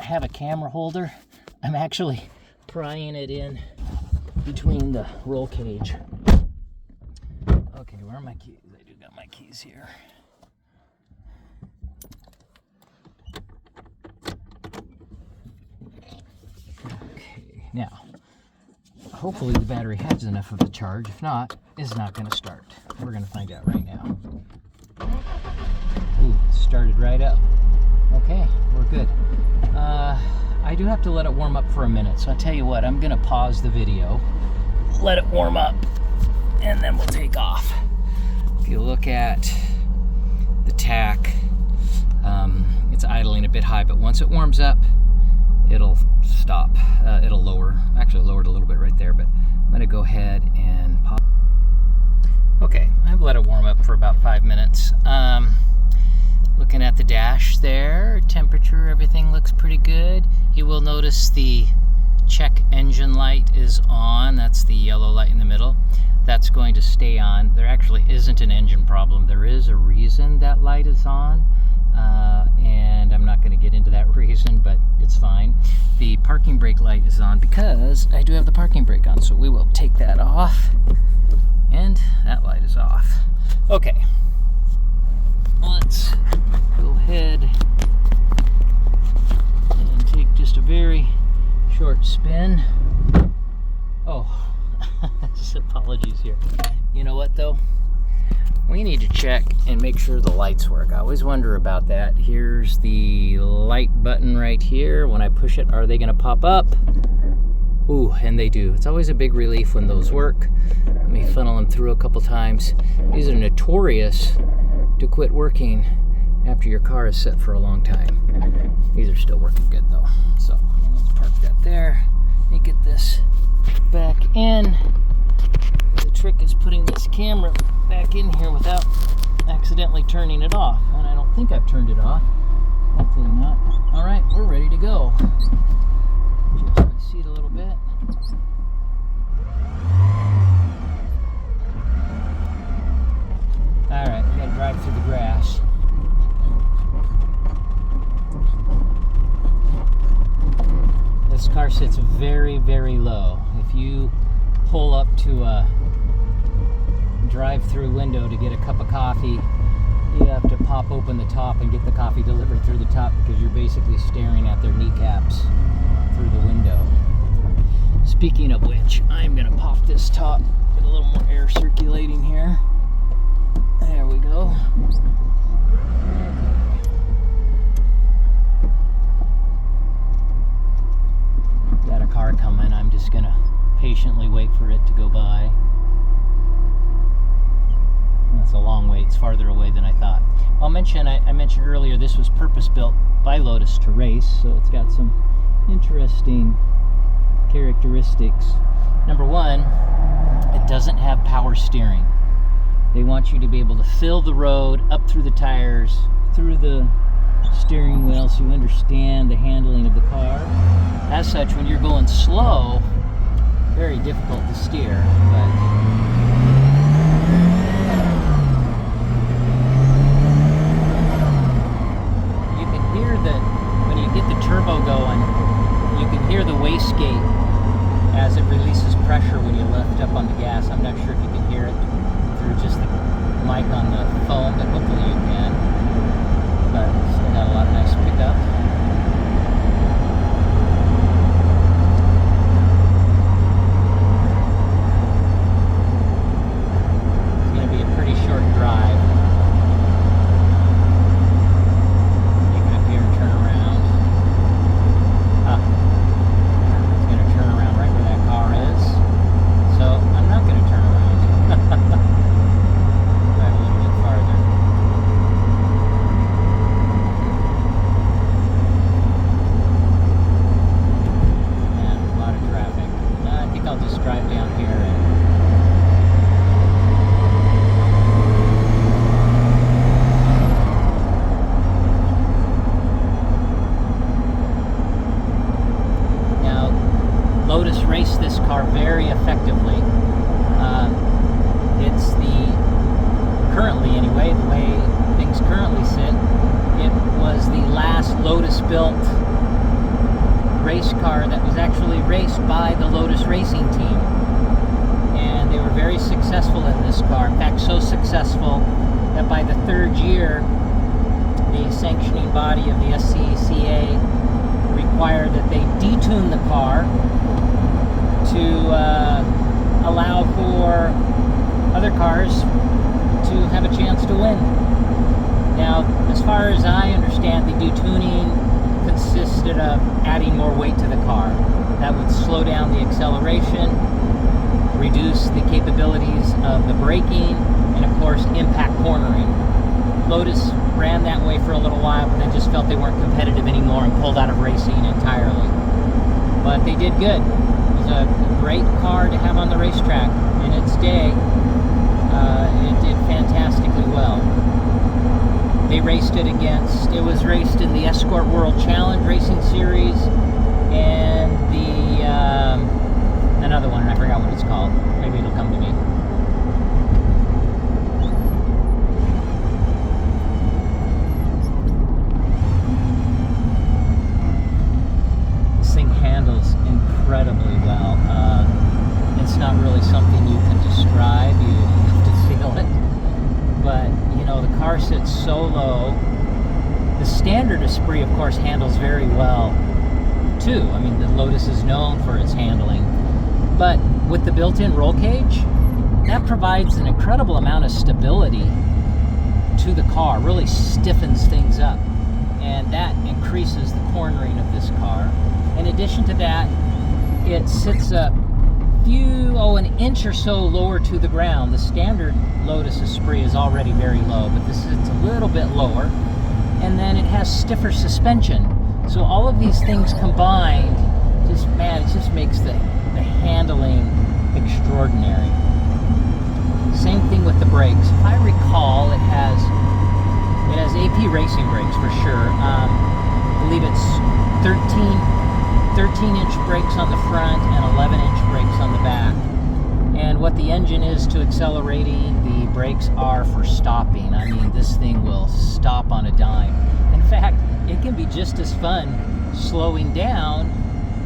have a camera holder, I'm actually prying it in between the roll cage. Okay, where are my keys? I do got my keys here. Okay, now, hopefully the battery has enough of a charge. If not, it's not going to start. We're going to find out right now. Ooh, it started right up. Okay, we're good. I do have to let it warm up for a minute, so I'll tell you what, I'm going to pause the video, let it warm up, and then we'll take off. If you look at the tack, it's idling a bit high, but once it warms up, it'll stop. It'll lower. Actually, lowered a little bit right there, but I'm going to go ahead and pause. Okay, I've let it warm up for about 5 minutes. Looking at the dash there, temperature, everything looks pretty good. You will notice the check engine light is on. That's the yellow light in the middle. That's going to stay on. There actually isn't an engine problem. There is a reason that light is on, and I'm not going to get into that reason, but it's fine. The parking brake light is on because I do have the parking brake on, so we will take that off, and that light is off. Okay, let's go ahead and take just a very short spin. Oh, just apologies here. You know what though? We need to check and make sure the lights work. I always wonder about that. Here's the light button right here. When I push it, are they gonna pop up? Ooh, and they do. It's always a big relief when those work. Let me funnel them through a couple times. These are notorious to quit working after your car is set for a long time. These are still working good though. So let's park that there. Let me get this back in. The trick is putting this camera back in here without accidentally turning it off. And I don't think I've turned it off. Hopefully not. All right, we're ready to go. Adjust my seat a little bit. All right, we gotta drive through the grass. This car sits very, very low. If you pull up to a drive-through window to get a cup of coffee, you have to pop open the top and get the coffee delivered through the top because you're basically staring at their kneecaps through the window. Speaking of which, I'm gonna pop this top, get a little more air circulating here. There we go. Got a car coming. I'm just gonna patiently wait for it to go by. That's a long way. It's farther away than I thought. I mentioned earlier this was purpose-built by Lotus to race, so it's got some interesting characteristics. Number one, it doesn't have power steering. They want you to be able to fill the road up through the tires, through the steering wheel, so you understand the handling of the car. As such, when you're going slow, very difficult to steer, but you can hear that when you get the turbo going, you can hear the wastegate as it releases pressure when you lift up on the gas. I'm not sure if you can hear it through just the mic on the phone, but hopefully you can. But still got a lot of nice pickup. It's going to be a pretty short drive. Take it up here and turn around. It's going to turn around right where that car is. So I'm not going to turn around. Drive a little bit farther. Yeah, a lot of traffic. I think I'll just drive down here and now Lotus raced this car very effectively. It's currently anyway, the way things currently sit, it was the last Lotus built race car that was actually raced by the Lotus racing team. And they were very successful in this car. In fact, so successful that by the third year, the sanctioning body of the SCCA required that they detune the car to allow for other cars to have a chance to win. Now, as far as I understand, the detuning consisted of adding more weight to the car. That would slow down the acceleration, reduce the capabilities of the braking, and of course impact cornering. Lotus ran that way for a little while, but then just felt they weren't competitive anymore and pulled out of racing entirely. But they did good. It was a great car to have on the racetrack in its day. It did fantastically well. They raced it it was raced in the Escort World Challenge Racing Series and the, another one, I forgot what it's called. Maybe it'll come to me. This thing handles incredibly well. It's not really something you can describe. You have to feel it. But, you know, the car sits so low. The standard Esprit, of course, handles very well, too. I mean, the Lotus is known for its handling. But with the built-in roll cage, that provides an incredible amount of stability to the car. Really stiffens things up. And that increases the cornering of this car. In addition to that, it sits an inch or so lower to the ground. The standard Lotus Esprit is already very low, but this is a little bit lower. And then it has stiffer suspension. So all of these things combined, it just makes the handling extraordinary. Same thing with the brakes. If I recall, it has AP racing brakes for sure. I believe it's 13-inch brakes on the front and 11-inch brakes on the back. And what the engine is to accelerating, the brakes are for stopping. I mean, this thing will stop on a dime. In fact, it can be just as fun slowing down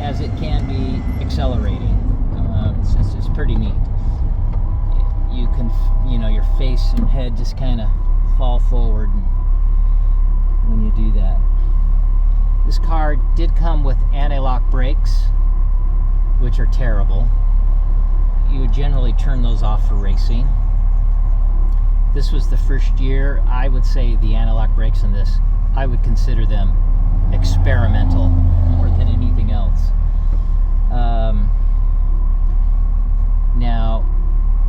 as it can be accelerating. It's pretty neat. You can, your face and head just kind of fall forward when you do that. This car did come with anti-lock brakes, which are terrible. You would generally turn those off for racing. This was the first year. I would say the anti-lock brakes in this, I would consider them experimental more than anything else. Now,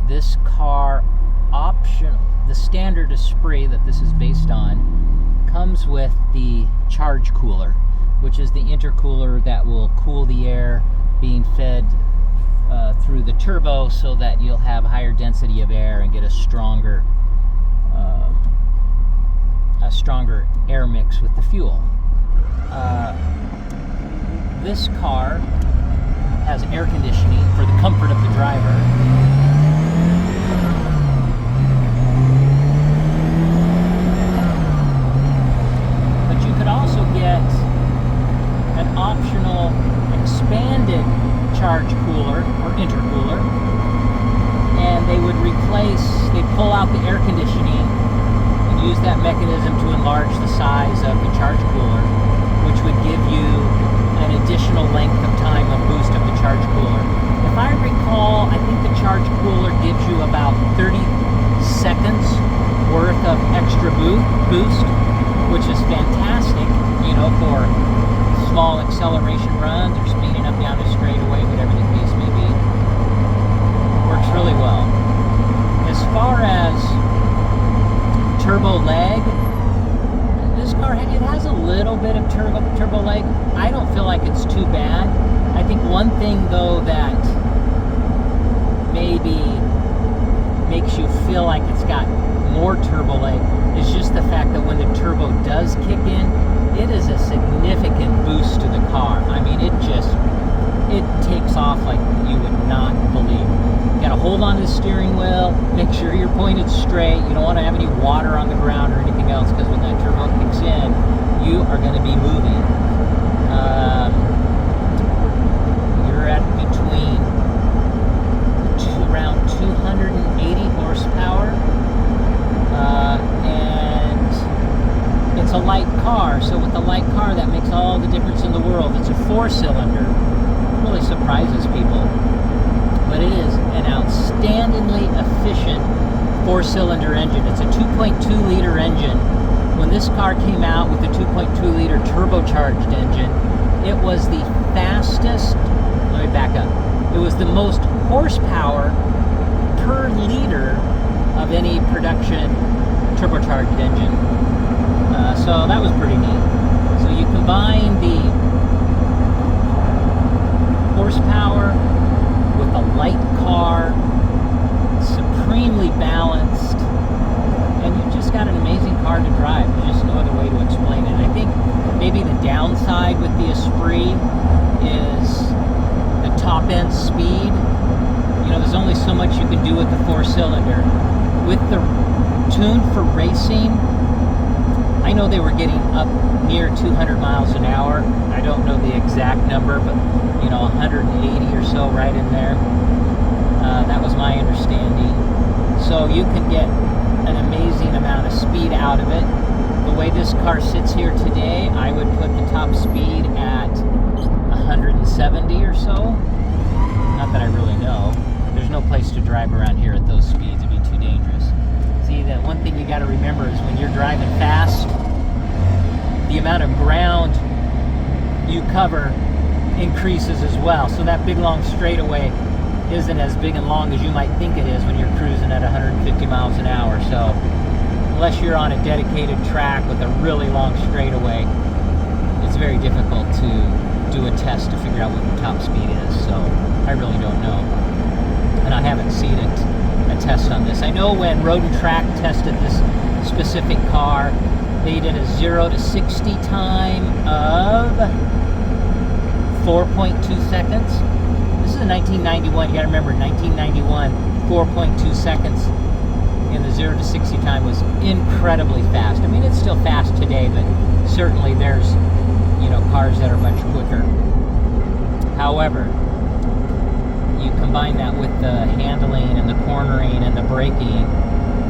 this car the standard Esprit that this is based on comes with the charge cooler, which is the intercooler that will cool the air being fed through the turbo so that you'll have higher density of air and get a stronger air mix with the fuel. This car has air conditioning for the comfort of the driver. But you could also get an optional expanded charge cooler or intercooler, and they pull out the air conditioning and use that mechanism to enlarge the size of the charge cooler, which would give you an additional length of time of boost of the charge cooler. If I recall, I think the charge cooler gives you about 30 seconds worth of extra boost, which is fantastic, for small acceleration runs or speeding up down a straightaway, whatever the case may be. Works really well. As far as turbo lag, this car, it has a little bit of turbo lag. I don't feel like it's too bad. I think one thing, though, that maybe makes you feel like it's got more turbo lag is just the fact that when the turbo does kick in, it is a significant boost to the car. I mean, it takes off like you would not believe. You gotta hold on to the steering wheel, make sure you're pointed straight. You don't want to have any water on the ground or anything else, because when that turbo kicks in, you are going to be moving. difference in the world. It's a 4-cylinder. It really surprises people. But it is an outstandingly efficient 4-cylinder engine. It's a 2.2-liter engine. When this car came out with the 2.2-liter turbocharged engine, it was the fastest, let me back up, it was the most horsepower per liter of any production turbocharged engine. So that was pretty neat. So you combine the horsepower with a light car, supremely balanced, and you just got an amazing car to drive. There's just no other way to explain it. I think maybe the downside with the Esprit is the top end speed. You know, there's only so much you can do with the 4-cylinder. With the tuned for racing, I know they were getting up near 200 miles an hour. I don't know the exact number, but you know, 180 or so, right in there. That was my understanding. So you can get an amazing amount of speed out of it. The way this car sits here today, I would put the top speed at 170 or so. Not that I really know. There's no place to drive around here at those speeds. It'd be too dangerous. See, that one thing you got to remember is when you're driving fast, the amount of ground you cover increases as well. So that big long straightaway isn't as big and long as you might think it is when you're cruising at 150 miles an hour. So unless you're on a dedicated track with a really long straightaway, it's very difficult to do a test to figure out what the top speed is. So I really don't know. And I haven't seen a test on this. I know when Road and Track tested this specific car, they did a 0 to 60 time of 4.2 seconds. This is a 1991. You got to remember, 1991, 4.2 seconds in the 0 to 60 time was incredibly fast. I mean, it's still fast today, but certainly there's, you know, cars that are much quicker. However, you combine that with the handling and the cornering and the braking,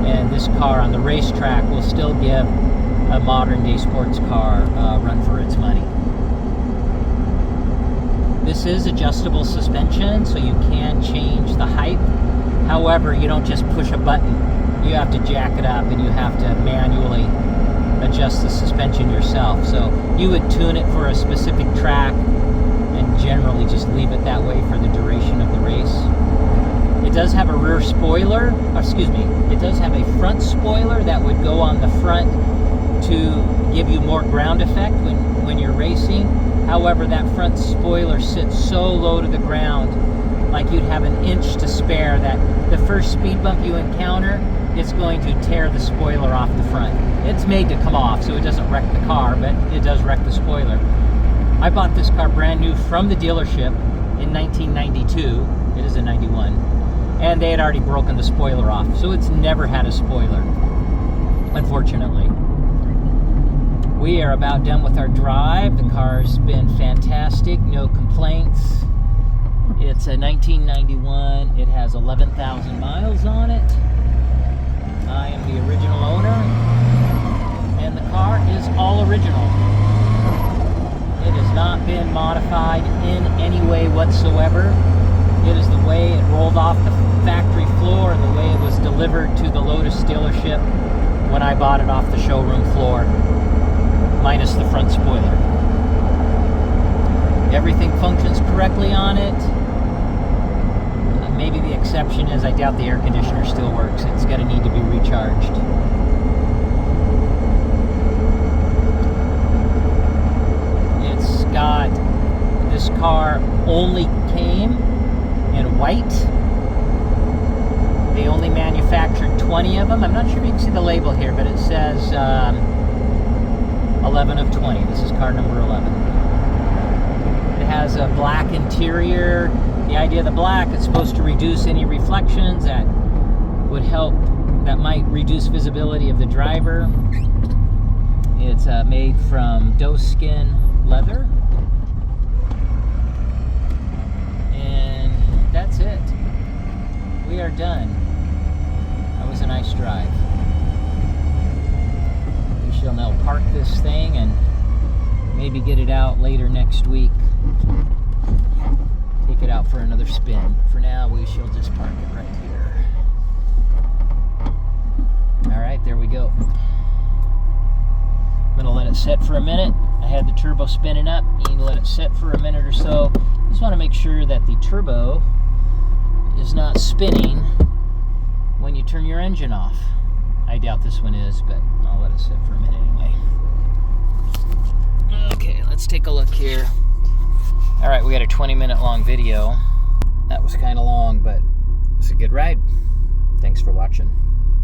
and this car on the racetrack will still give a modern day sports car run for its money. This is adjustable suspension, so you can change the height. However, you don't just push a button. You have to jack it up and you have to manually adjust the suspension yourself. So you would tune it for a specific track and generally just leave it that way for the duration of the race. It does have a rear spoiler, it does have a front spoiler that would go on the front to give you more ground effect when you're racing. However, that front spoiler sits so low to the ground, like you'd have an inch to spare, that the first speed bump you encounter, it's going to tear the spoiler off the front. It's made to come off, so it doesn't wreck the car, but it does wreck the spoiler. I bought this car brand new from the dealership in 1992. It is a 91. And they had already broken the spoiler off, so it's never had a spoiler, unfortunately. We are about done with our drive. The car's been fantastic, no complaints. It's a 1991. It has 11,000 miles on it. I am the original owner, and the car is all original. It has not been modified in any way whatsoever. It is the way it rolled off the factory floor and the way it was delivered to the Lotus dealership when I bought it off the showroom floor, minus the front spoiler. Everything functions correctly on it. Maybe the exception is I doubt the air conditioner still works. It's going to need to be recharged. It's got, this car only came in white. They only manufactured 20 of them. I'm not sure if you can see the label here, but it says 11 of 20. This is car number 11. It has a black interior. The idea of the black, it's supposed to reduce any reflections that would help, that might reduce visibility of the driver. It's made from doe skin leather. And that's it. We are done. That was a nice drive. We shall now park this thing and maybe maybe get it out later next week. Take it out for another spin. For now, we shall just park it right here. All right, there we go. I'm gonna let it set for a minute. I had the turbo spinning up. You need to let it set for a minute or so. Just want to make sure that the turbo is not spinning when you turn your engine off. I doubt this one is, but I'll let it sit for a minute anyway. Okay, let's take a look here. All right, we got a 20-minute long video. That was kind of long, but it's a good ride. Thanks for watching.